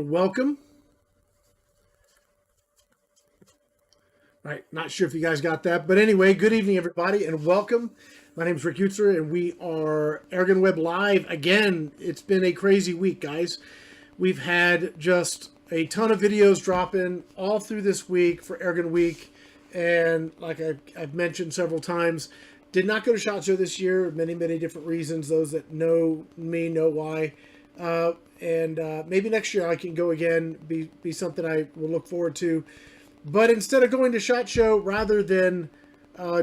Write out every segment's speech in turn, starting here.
Welcome. Right, not sure if you guys got that, but anyway, good evening, everybody, and welcome. My name is Rick Utzer, and we are AirgunWeb Live again. It's been a crazy week, guys. We've had just a ton of videos dropping all through this week for AirgunWeek, and like I've mentioned several times, did not go to SHOT Show this year. Many different reasons. Those that know me know why. Maybe next year I can go again. Be something I will look forward to. But instead of going to SHOT Show, rather than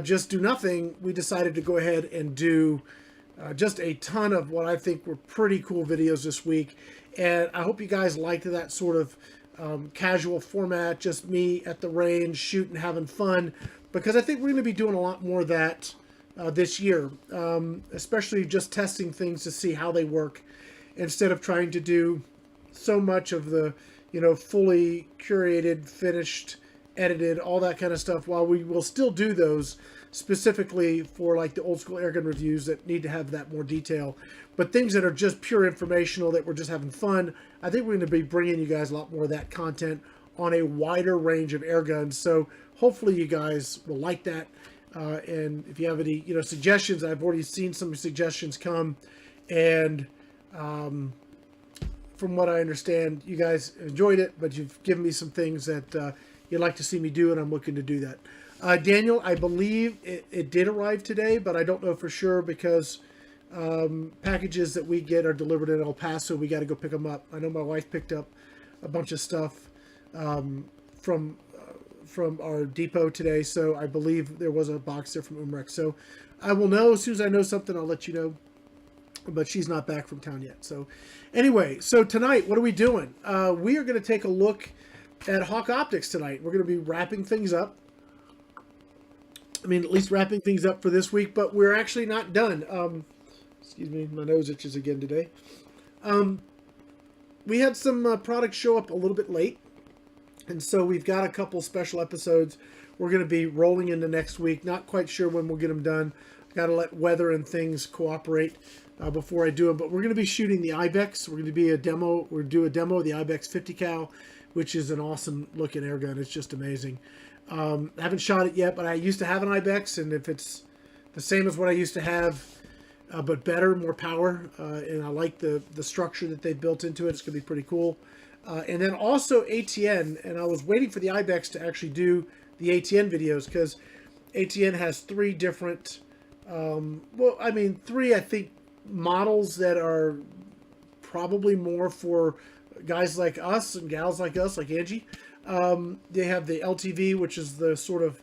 just do nothing, we decided to go ahead and do just a ton of what I think were pretty cool videos this week. And I hope you guys liked that sort of casual format, just me at the range, shooting, having fun, because I think we're going to be doing a lot more of that this year, especially just testing things to see how they work, instead of trying to do so much of the, fully curated, finished, edited, all that kind of stuff, while we will still do those specifically for like the old school airgun reviews that need to have that more detail. But things that are just pure informational, that we're just having fun, I think we're going to be bringing you guys a lot more of that content on a wider range of air guns. So hopefully you guys will like that. And if you have any, suggestions, I've already seen some suggestions come, and from what I understand, you guys enjoyed it, but you've given me some things that you'd like to see me do, and I'm looking to do that. Daniel, I believe it did arrive today, but I don't know for sure, because packages that we get are delivered in El Paso. We got to go pick them up. I know my wife picked up a bunch of stuff from our depot today, so I believe there was a box there from Umrek. So I will know as soon as I know something. I'll let you know. But she's not back from town yet. So anyway, so tonight, what are we doing? We are going to take a look at Hawke Optics tonight. We're going to be wrapping things up. I mean, at least wrapping things up for this week, but we're actually not done. Excuse me, my nose itches again today. We had some products show up a little bit late, and so we've got a couple special episodes we're going to be rolling into next week. Not quite sure when we'll get them done. Got to let weather and things cooperate before I do them. But we're going to be shooting the Ibex. We're going to be a demo. We're going to do a demo of the Ibex 50 cal, which is an awesome looking air gun. It's just amazing. I haven't shot it yet, but I used to have an Ibex, and if it's the same as what I used to have, but better, more power, and I like the structure that they built into it, it's going to be pretty cool. And then also ATN, and I was waiting for the Ibex to actually do the ATN videos, because ATN has three different, three, I think, models that are probably more for guys like us and gals like us, like Angie. They have the LTV, which is the sort of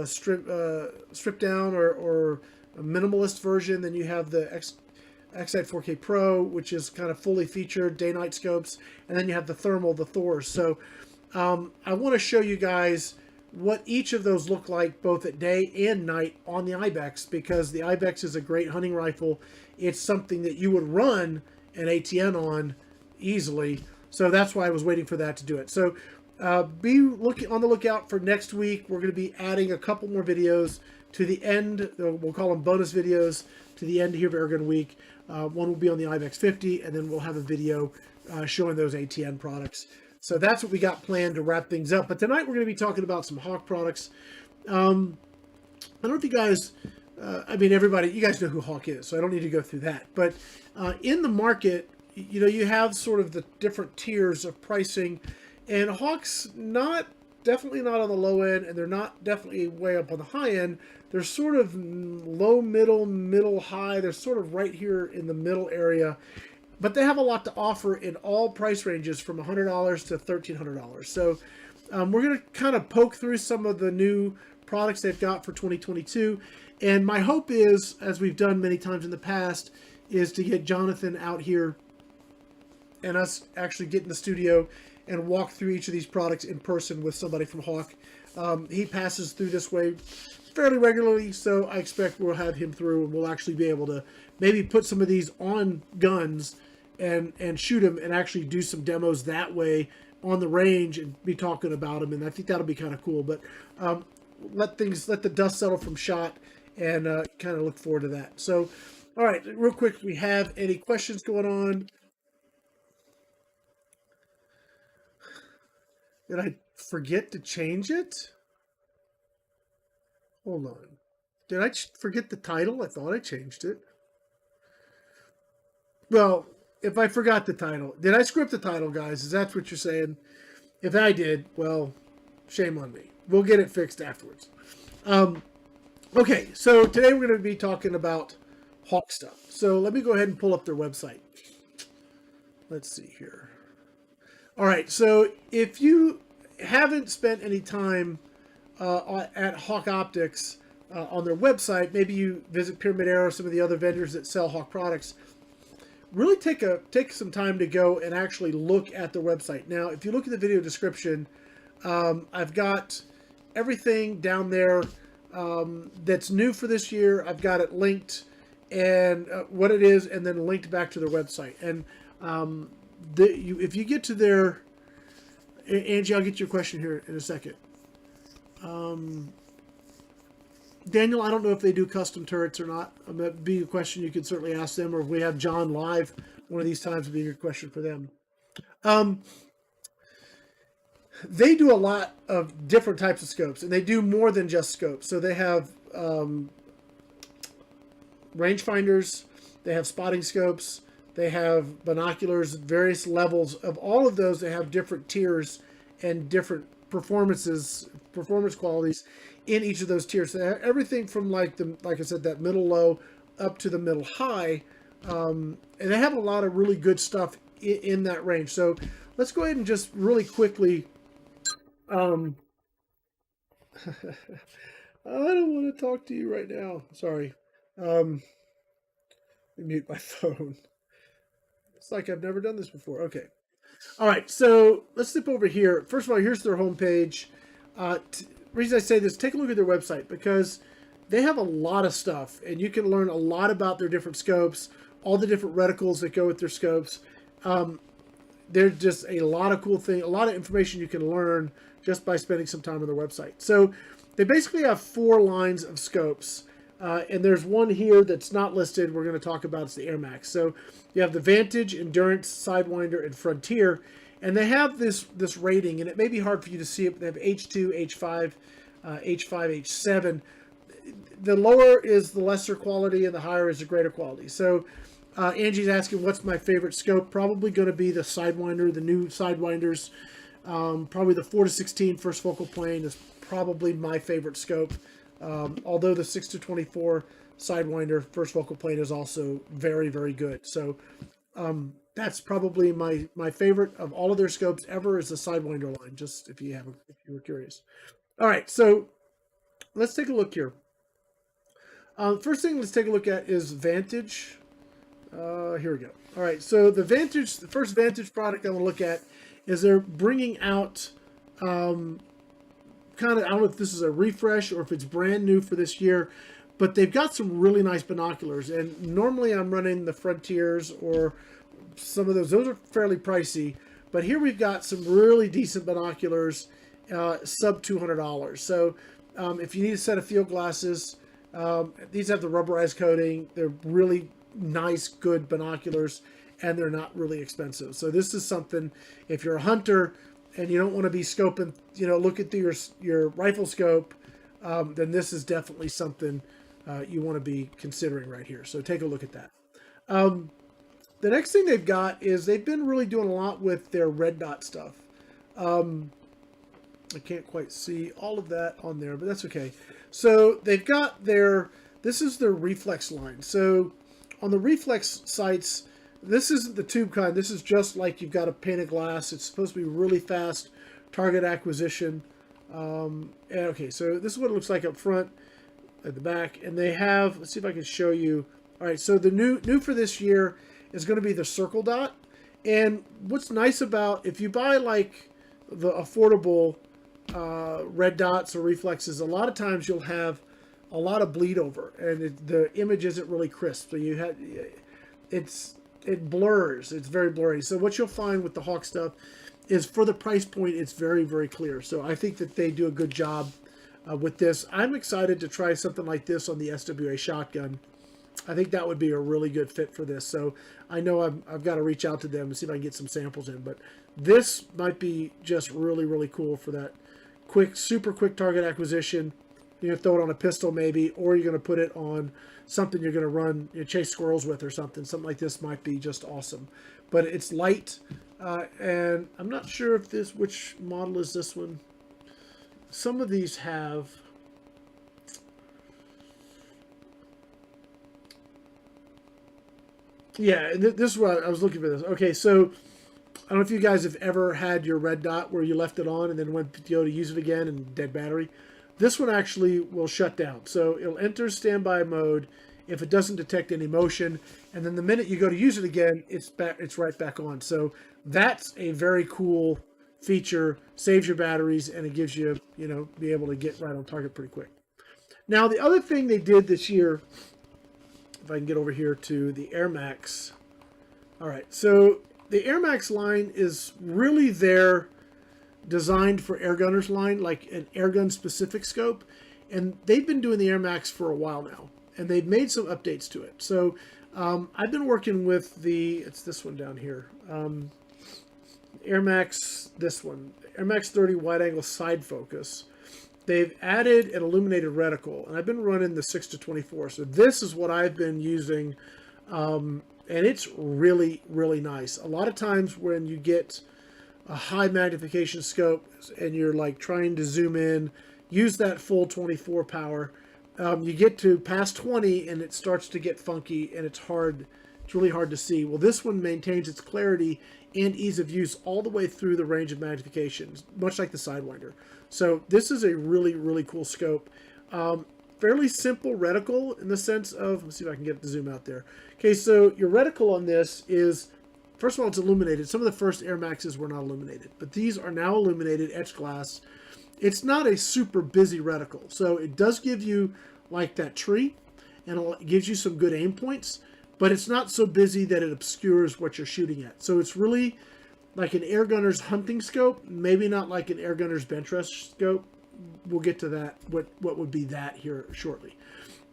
stripped down or a minimalist version. Then you have the X-Sight 4K Pro, which is kind of fully featured day-night scopes, and then you have the thermal, the Thors. So I want to show you guys what each of those look like both at day and night on the Ibex, because the Ibex is a great hunting rifle. It's something that you would run an ATN on easily. So that's why I was waiting for that to do it. So be on the lookout for next week. We're going to be adding a couple more videos to the end. We'll call them bonus videos to the end here of Airgun Week. One will be on the Ibex 50, and then we'll have a video showing those ATN products. So that's what we got planned to wrap things up. But tonight we're going to be talking about some Hawke products. I don't know if you guys, everybody, you guys know who Hawke is, so I don't need to go through that. But in the market, you have sort of the different tiers of pricing, and Hawke's definitely not on the low end, and they're not definitely way up on the high end. They're sort of low, middle, high. They're sort of right here in the middle area. But they have a lot to offer in all price ranges from $100 to $1,300. So we're going to kind of poke through some of the new products they've got for 2022. And my hope is, as we've done many times in the past, is to get Jonathan out here and us actually get in the studio and walk through each of these products in person with somebody from Hawke. He passes through this way fairly regularly, so I expect we'll have him through, and we'll actually be able to maybe put some of these on guns and shoot them and actually do some demos that way on the range and be talking about them. And I think that'll be kind of cool. But let the dust settle from SHOT, and kind of look forward to that. So, all right, real quick, we have any questions going on? Did I forget to change it? Hold on. Did I forget the title? I thought I changed it. Well, if I forgot the title, did I script the title, guys? Is that what you're saying? If I did, well, shame on me. We'll get it fixed afterwards. Okay, so today we're going to be talking about Hawke stuff. So let me go ahead and pull up their website. Let's see here. All right, so if you haven't spent any time at Hawke Optics on their website, maybe you visit Pyramid Air or some of the other vendors that sell Hawke products, really take some time to go and actually look at their website. Now, if you look at the video description, I've got everything down there that's new for this year. I've got it linked and what it is, and then linked back to their website. And if you get to their, Angie, I'll get to your question here in a second. Daniel, I don't know if they do custom turrets or not. That'd be a question you could certainly ask them, or if we have John live one of these times, would be a good question for them. They do a lot of different types of scopes, and they do more than just scopes. So they have rangefinders, they have spotting scopes, they have binoculars, various levels of all of those. They have different tiers and different performance qualities in each of those tiers. So they have everything from like I said, that middle low up to the middle high, and they have a lot of really good stuff in that range. So let's go ahead and just really quickly. I don't want to talk to you right now. Sorry. Let me mute my phone. It's like I've never done this before. Okay. All right. So let's step over here. First of all, here's their homepage. Reason I say this, take a look at their website, because they have a lot of stuff, and you can learn a lot about their different scopes, all the different reticles that go with their scopes. There's just a lot of cool things, a lot of information you can learn just by spending some time on their website. So they basically have 4 lines of scopes, and there's one here that's not listed. We're going to talk about, it's the AirMax. So you have the Vantage, Endurance, Sidewinder, and Frontier, and they have this rating, and it may be hard for you to see it, but they have H2, H5, H5, H7. The lower is the lesser quality, and the higher is the greater quality. So Angie's asking, what's my favorite scope? Probably going to be the Sidewinder, the new Sidewinders. Probably the 4-16 first focal plane is probably my favorite scope. Although the 6-24 Sidewinder first focal plane is also very, very good. So that's probably my favorite of all of their scopes ever, is the Sidewinder line, just if you were curious. All right, so let's take a look here. First thing let's take a look at is Vantage. Here we go. All right, so the first Vantage product I want to look at is they're bringing out kind of, I don't know if this is a refresh or if it's brand new for this year, but they've got some really nice binoculars. And normally I'm running the Frontiers or some of those. Those are fairly pricey, but here we've got some really decent binoculars, sub $200. So if you need a set of field glasses, these have the rubberized coating. They're really nice, good binoculars, and they're not really expensive. So this is something, if you're a hunter and you don't want to be scoping, looking through your rifle scope, then this is definitely something you want to be considering right here. So take a look at that. The next thing they've got is they've been really doing a lot with their red dot stuff. I can't quite see all of that on there, but that's okay. So they've got this is their Reflex line. So on the Reflex sights, this isn't the tube kind. This is just like you've got a pane of glass. It's supposed to be really fast target acquisition. Okay, so this is what it looks like up front, at the back. And they have, let's see if I can show you. All right, so the new for this year is going to be the circle dot. And what's nice about, if you buy like the affordable red dots or reflexes, a lot of times you'll have a lot of bleed over, and the image isn't really crisp. So it blurs. It's very blurry. So what you'll find with the Hawke stuff is, for the price point, it's very, very clear. So I think that they do a good job with this. I'm excited to try something like this on the SWA shotgun. I think that would be a really good fit for this. So I know I've got to reach out to them and see if I can get some samples in. But this might be just really, really cool for that quick, super quick target acquisition. You're going to throw it on a pistol maybe, or you're going to put it on something you're going to run, chase squirrels with or something. Something like this might be just awesome. But it's light, and I'm not sure if which model is this one. Some of these have... Yeah, this is what I was looking for this. Okay, so I don't know if you guys have ever had your red dot where you left it on and then went to go to use it again and dead battery. This one actually will shut down. So it'll enter standby mode if it doesn't detect any motion, and then the minute you go to use it again, it's right back on. So that's a very cool feature, saves your batteries, and it gives you, be able to get right on target pretty quick. Now, the other thing they did this year, if I can get over here to the AirMax. All right, so the AirMax line is really designed for airgunners line, like an airgun specific scope. And they've been doing the AirMax for a while now, and they've made some updates to it. So I've been working with it's this one down here. AirMax, this one, AirMax 30 wide angle side focus. They've added an illuminated reticle, and I've been running the 6-24. So this is what I've been using, and it's really, really nice. A lot of times when you get a high magnification scope and you're like trying to zoom in, use that full 24 power, you get to past 20 and it starts to get funky and it's really hard to see. Well, this one maintains its clarity and ease of use all the way through the range of magnification, much like the Sidewinder. So this is a really, really cool scope. Fairly simple reticle in the sense of, let's see if I can get it to zoom out there. Okay, so your reticle on this is, first of all, it's illuminated. Some of the first AirMaxes were not illuminated, but these are now illuminated, etched glass. It's not a super busy reticle, so it does give you like that tree, and it gives you some good aim points, but it's not so busy that it obscures what you're shooting at. So it's really like an airgunner's hunting scope, maybe not like an airgunner's bench rest scope. We'll get to that, what would be that here shortly.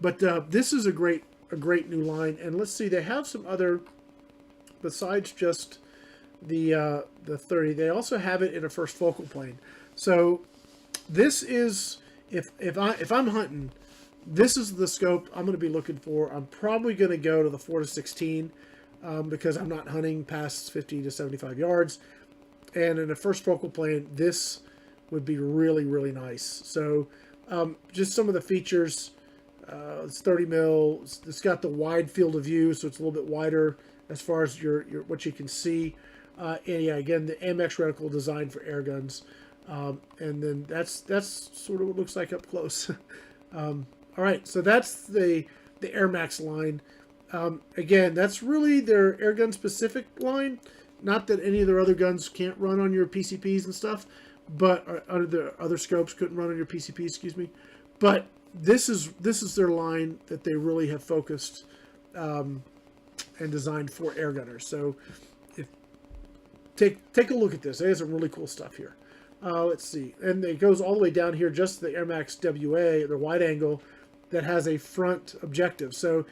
But this is a great new line, and let's see, they have some other, besides just the 30, they also have it in a first focal plane. So this is, if I'm hunting, this is the scope I'm going to be looking for. I'm probably going to go to the 4-16 because I'm not hunting past 50 to 75 yards. And in a first focal plane, this would be really, really nice. So just some of the features. It's 30 mil. It's got the wide field of view, so it's a little bit wider as far as your what you can see. And yeah, again, the AMX reticle designed for air guns. And then that's sort of what it looks like up close. All right, so that's the AirMax line. Again, that's really their airgun specific line. Not that any of their other guns can't run on your PCPs and stuff, but other scopes couldn't run on your PCP, excuse me. But this is their line that they really have focused and designed for airgunners. So take a look at this. They have some really cool stuff here. Let's see, and it goes all the way down here, just the AirMax WA, the wide angle, that has a front objective. So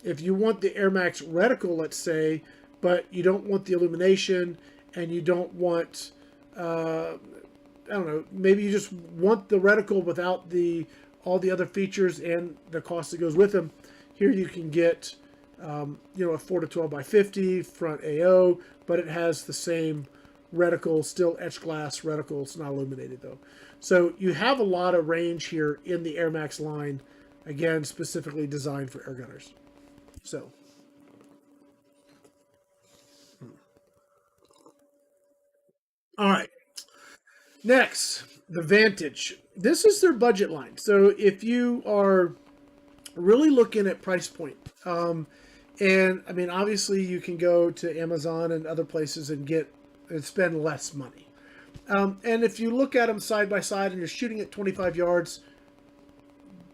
if you want the AirMax reticle, let's say, but you don't want the illumination and you don't want, I don't know, maybe you just want the reticle without all the other features and the cost that goes with them, here you can get, a 4-12 by 50 front AO, but it has the same reticle, still etched glass reticle. It's not illuminated though. So you have a lot of range here in the AirMax line, again, specifically designed for airgunners. So, all right. Next, the Vantage. This is their budget line. So if you are really looking at price point, and I mean, obviously you can go to Amazon and other places and spend less money. And if you look at them side by side and you're shooting at 25 yards,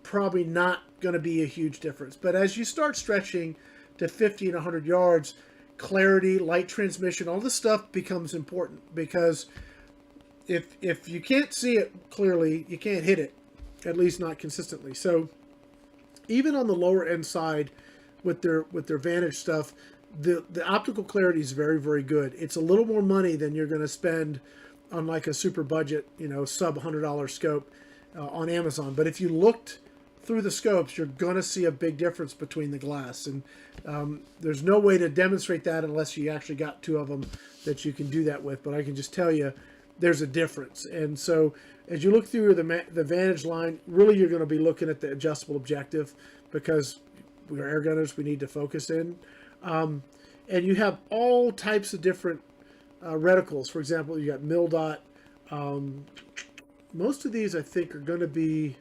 probably not going to be a huge difference. But as you start stretching to 50 and 100 yards, clarity, light transmission, all this stuff becomes important, because if you can't see it clearly, you can't hit it, at least not consistently. So even on the lower end side, with their Vantage stuff, the optical clarity is very, very good. It's a little more money than you're going to spend on like a super budget, you know, sub $100 scope on Amazon. But if you looked through the scopes, you're going to see a big difference between the glass. And there's no way to demonstrate that unless you actually got two of them that you can do that with. But I can just tell you there's a difference. And so as you look through the Vantage line, really you're going to be looking at the adjustable objective, because we are air gunners, we need to focus in. And you have all types of different reticles. For example, you got mil dot. Most of these I think are going to be,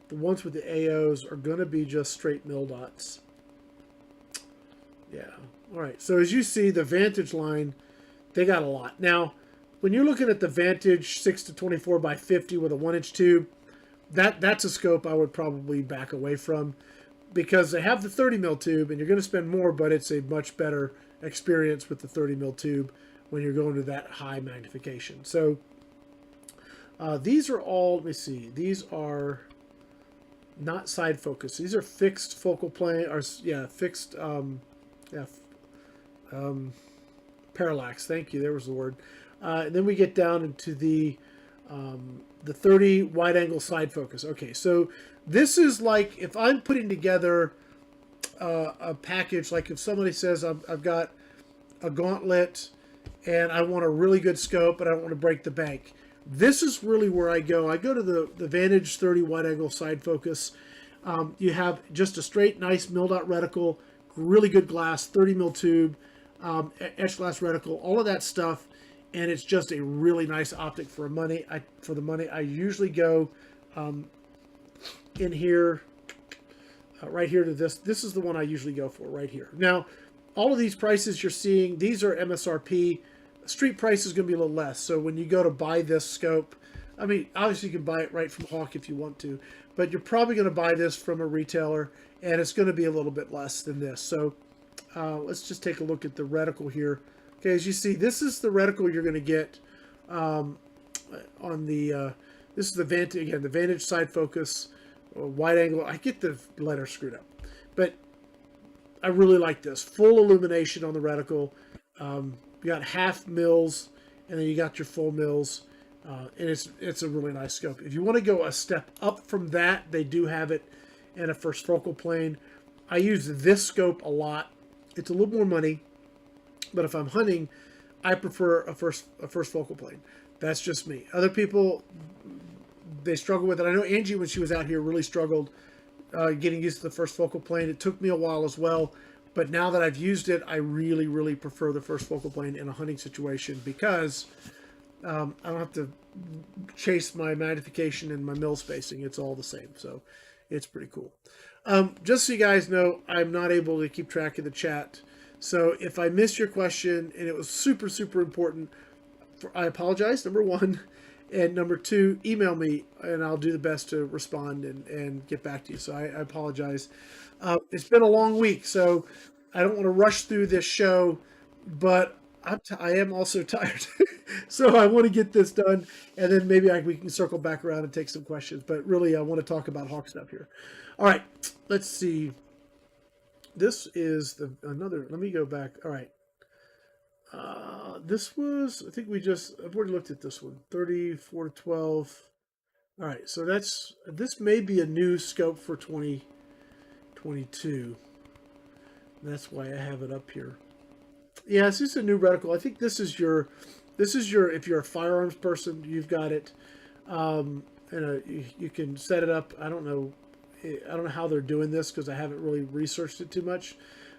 the ones with the AOs are going to be just straight mil dots. Yeah. All right. So as you see, the Vantage line, they got a lot. Now, when you're looking at the Vantage 6 to 24 by 50 with a 1-inch tube, that's a scope I would probably back away from, because they have the 30 mil tube and you're going to spend more, but it's a much better experience with the 30 mil tube when you're going to that high magnification. So these are all, let me see, these are not side focus. These are fixed focal plane, or yeah, fixed, parallax. Thank you. There was the word. And then we get down into the 30 wide angle side focus. Okay, so this is like if I'm putting together a package, like if somebody says I've got a gauntlet and I want a really good scope, but I don't want to break the bank. This is really where I go. I go to the Vantage 30 wide angle side focus. You have just a straight, nice mil dot reticle, really good glass, 30 mil tube, etched glass reticle, all of that stuff. And it's just a really nice optic for money. For the money, I usually go in here, right here to this. This is the one I usually go for right here. Now, all of these prices you're seeing, these are MSRP. Street price is going to be a little less. So when you go to buy this scope, I mean, obviously you can buy it right from Hawke if you want to, but you're probably going to buy this from a retailer, and it's going to be a little bit less than this. So let's just take a look at the reticle here. Okay, as you see, this is the reticle you're going to get on the, this is the Vantage, again, the Vantage side focus, wide angle. I get the letter screwed up, but I really like this. Full illumination on the reticle. You got half mils, and then you got your full mils, and it's a really nice scope. If you want to go a step up from that, they do have it in a first focal plane. I use this scope a lot. It's a little more money, but if I'm hunting, I prefer a first focal plane. That's just me. Other people, they struggle with it. I know Angie, when she was out here, really struggled getting used to the first focal plane. It took me a while as well, but now that I've used it, I really, really prefer the first focal plane in a hunting situation, because I don't have to chase my magnification and my mil spacing. It's all the same, so it's pretty cool. Just so you guys know, I'm not able to keep track of the chat. So if I missed your question and it was super, super important, I apologize, number one. And number two, email me and I'll do the best to respond and get back to you. So I apologize. It's been a long week, so I don't want to rush through this show, but I am also tired. So I want to get this done, and then maybe we can circle back around and take some questions. But really, I want to talk about Hawke stuff here. All right, let's see. This is another, let me go back. All right. This was, I think I've already looked at this one, 34 to 12. All right, so this may be a new scope for 2022. That's why I have it up here. Yeah, this is a new reticle. I think this is your, if you're a firearms person, you've got it. And you can set it up. I don't know how they're doing this, because I haven't really researched it too much,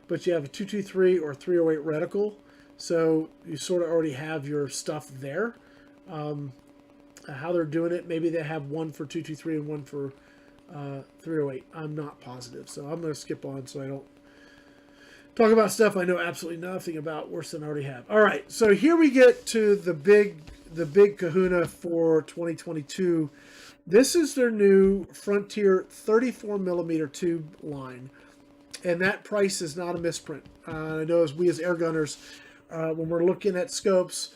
but you have a 223 or 308 reticle, so you sort of already have your stuff there. How they're doing it, maybe they have one for 223 and one for 308. I'm not positive, so I'm going to skip on so I don't talk about stuff I know absolutely nothing about, worse than I already have. All right, so here we get to the big kahuna for 2022. This is their new Frontier 34 millimeter tube line, and that price is not a misprint. I know as air gunners, when we're looking at scopes,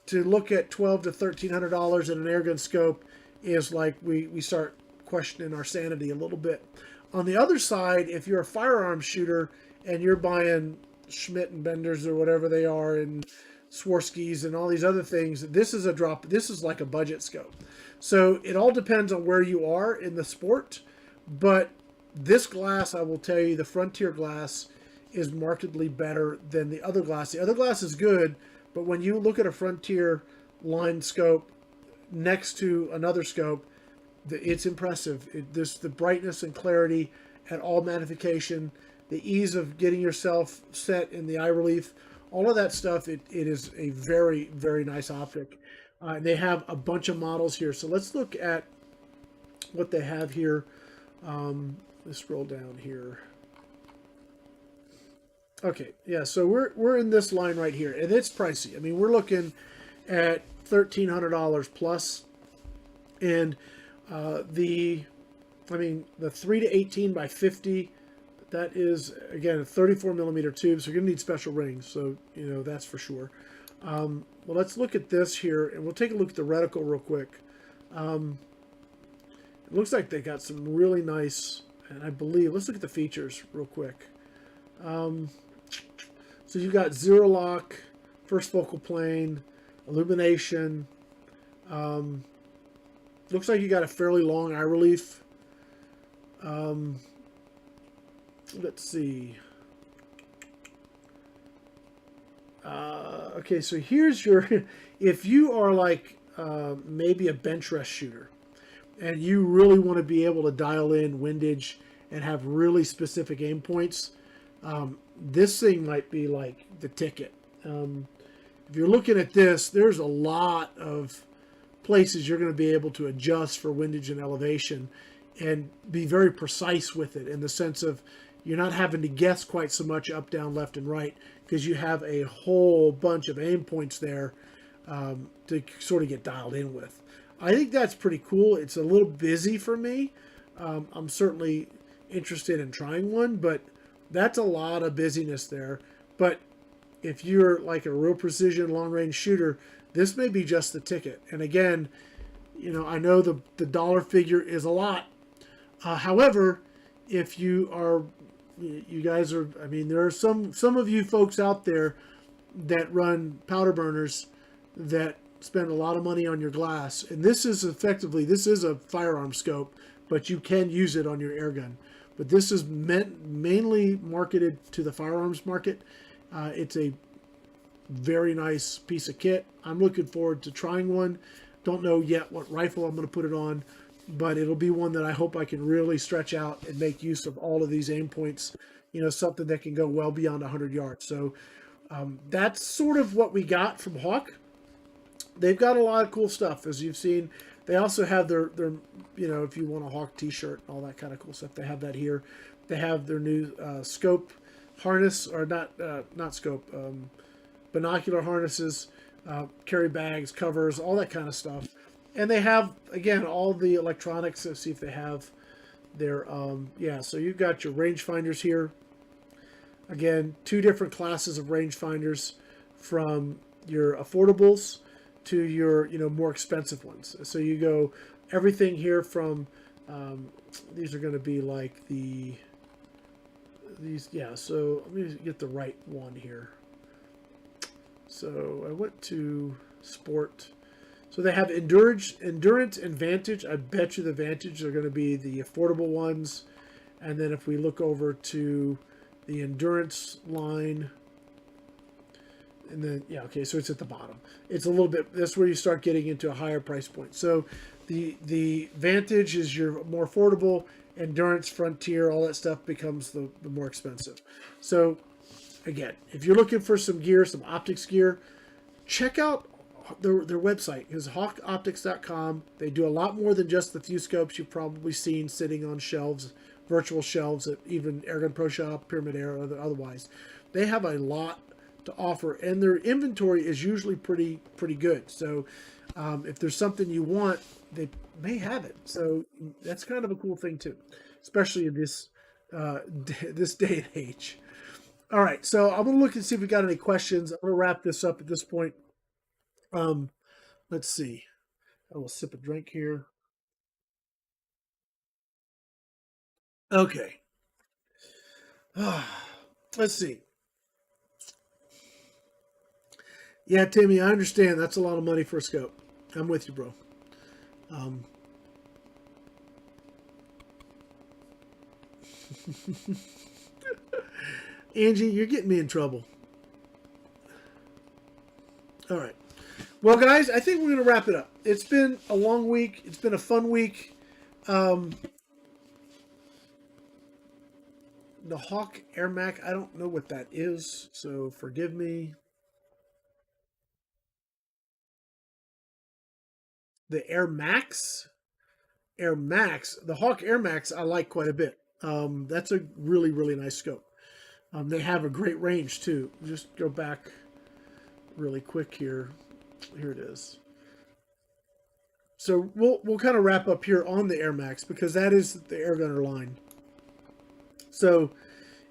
to look at $1,200 to $1,300 in an airgun scope is like we start questioning our sanity a little bit. On the other side, if you're a firearms shooter and you're buying Schmidt and Benders or whatever they are, and Swarovskis and all these other things, this is a drop. This is like a budget scope. So it all depends on where you are in the sport. But this glass, I will tell you, the Frontier glass is markedly better than the other glass. The other glass is good, but when you look at a Frontier line scope next to another scope, it's impressive. The brightness and clarity at all magnification, the ease of getting yourself set in the eye relief, all of that stuff, it is a very, very nice optic. They have a bunch of models here. So let's look at what they have here. Let's scroll down here. Okay, yeah, so we're in this line right here, and it's pricey. I mean, we're looking at $1,300 plus, and the 3 to 18 by 50, that is, again, a 34 millimeter tube, so you're gonna need special rings, so that's for sure. Well, let's look at this here, and we'll take a look at the reticle real quick. It looks like they got some really nice, and I believe, let's look at the features real quick. So you've got zero lock, first focal plane, illumination. Looks like you got a fairly long eye relief. Let's see. Okay, so here's your, if you are like maybe a bench rest shooter, and you really want to be able to dial in windage and have really specific aim points, this thing might be like the ticket. If you're looking at this, there's a lot of places you're going to be able to adjust for windage and elevation and be very precise with it, in the sense of you're not having to guess quite so much up, down, left, and right, because you have a whole bunch of aim points there to sort of get dialed in with. I think that's pretty cool. It's a little busy for me. I'm certainly interested in trying one, but that's a lot of busyness there. But if you're like a real precision long-range shooter, this may be just the ticket. And again, I know the dollar figure is a lot. However, if you guys are, I mean, there are some of you folks out there that run powder burners that spend a lot of money on your glass, and this is a firearm scope, but you can use it on your airgun. But this is mainly marketed to the firearms market. It's a very nice piece of kit. I'm looking forward to trying one. Don't know yet what rifle I'm going to put it on, but it'll be one that I hope I can really stretch out and make use of all of these aim points, something that can go well beyond 100 yards. So that's sort of what we got from Hawke. They've got a lot of cool stuff, as you've seen. They also have their if you want a Hawke t-shirt and all that kind of cool stuff, they have that here. They have their new scope harness, or not scope, binocular harnesses, carry bags, covers, all that kind of stuff. And they have, again, all the electronics. Let's see if they have their, so you've got your rangefinders here. Again, two different classes of rangefinders, from your affordables to your, more expensive ones. So you go everything here from, these are going to be like so let me get the right one here. So I went to sport. So they have endurance and Vantage. I bet you the Vantage are going to be the affordable ones. And then if we look over to the endurance line, and then, so it's at the bottom. It's a little bit, that's where you start getting into a higher price point. So the Vantage is your more affordable. Endurance, Frontier, all that stuff becomes the more expensive. So again, if you're looking for some gear, some optics gear, check out their website. Is HawkeOptics.com. They do a lot more than just the few scopes you've probably seen sitting on shelves, virtual shelves at even Airgun Pro Shop, Pyramid Air, or otherwise. They have a lot to offer, and their inventory is usually pretty good. So if there's something you want, they may have it. So that's kind of a cool thing too, especially in this this day and age. All right, so I'm gonna look and see if we got any questions. I'm gonna wrap this up at this point. Let's see. I will sip a drink here. Okay. Let's see. Yeah, Timmy, I understand. That's a lot of money for a scope. I'm with you, bro. Angie, you're getting me in trouble. All right. Well, guys, I think we're going to wrap it up. It's been a long week. It's been a fun week. The Hawke AirMax, I don't know what that is, so forgive me. The AirMax? AirMax. The Hawke AirMax I like quite a bit. That's a really, really nice scope. They have a great range, too. Just go back really quick here. Here it is. So we'll kind of wrap up here on the AirMax because that is the Airgunner line. So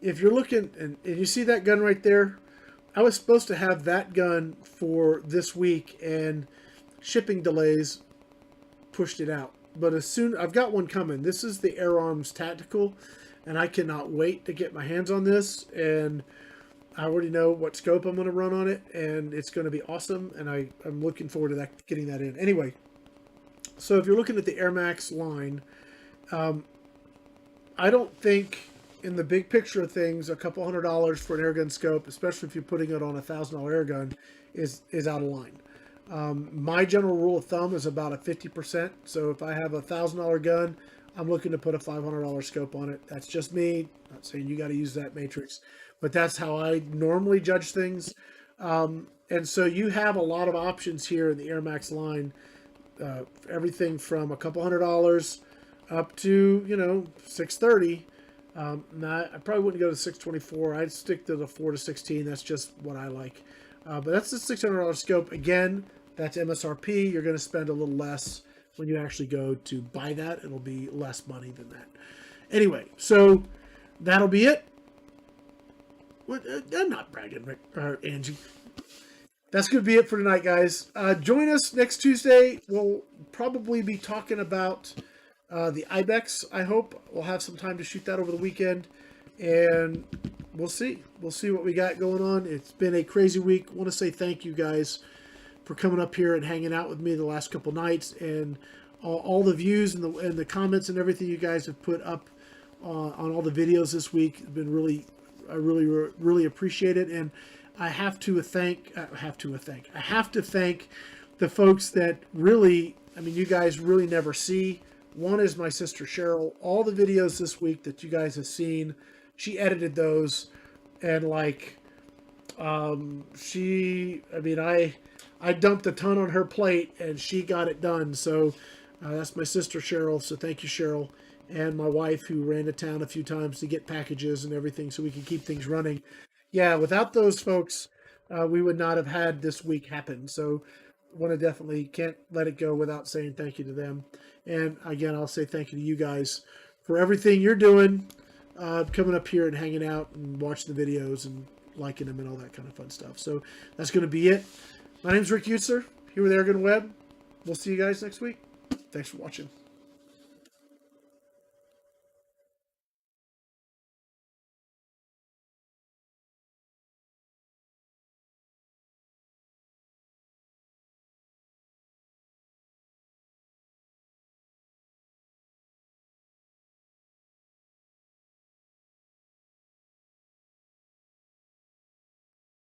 if you're looking, and you see that gun right there, I was supposed to have that gun for this week, and shipping delays pushed it out. But as soon, I've got one coming. This is the FIREARMS Tactical, and I cannot wait to get my hands on this. And I already know what scope I'm going to run on it, and it's going to be awesome. And I'm looking forward to that, getting that in. Anyway, so if you're looking at the AirMax line, I don't think, in the big picture of things, a couple $100 for an airgun scope, especially if you're putting it on a $1,000 airgun, is out of line. My general rule of thumb is about a 50%. So if I have a $1,000 gun, I'm looking to put a $500 scope on it. That's just me. Not saying you got to use that matrix, but that's how I normally judge things. And so you have a lot of options here in the AirMax line. Everything from a couple $100 up to, $630. I probably wouldn't go to 624. I'd stick to the 4 to 16. That's just what I like. But that's the $600 scope. Again, that's MSRP. You're going to spend a little less when you actually go to buy that. It'll be less money than that. Anyway, so that'll be it. I'm not bragging, Rick, or Angie. That's going to be it for tonight, guys. Join us next Tuesday. We'll probably be talking about the Ibex, I hope. We'll have some time to shoot that over the weekend. And we'll see. We'll see what we got going on. It's been a crazy week. I want to say thank you guys for coming up here and hanging out with me the last couple nights. And all the views and the comments and everything you guys have put up on all the videos this week have been really, I really appreciate it. And I have to thank the folks that really, you guys really never see. One is my sister Cheryl. All the videos this week that you guys have seen, she edited those, and I dumped a ton on her plate, and she got it done. So that's my sister Cheryl. So thank you, Cheryl, and my wife, who ran to town a few times to get packages and everything so we can keep things running. Yeah, without those folks, we would not have had this week happen. So can't let it go without saying thank you to them. And again, I'll say thank you to you guys for everything you're doing, coming up here and hanging out and watching the videos and liking them and all that kind of fun stuff. So that's going to be it. My name's Rick Utzer, here with AirgunWeb. We'll see you guys next week. Thanks for watching.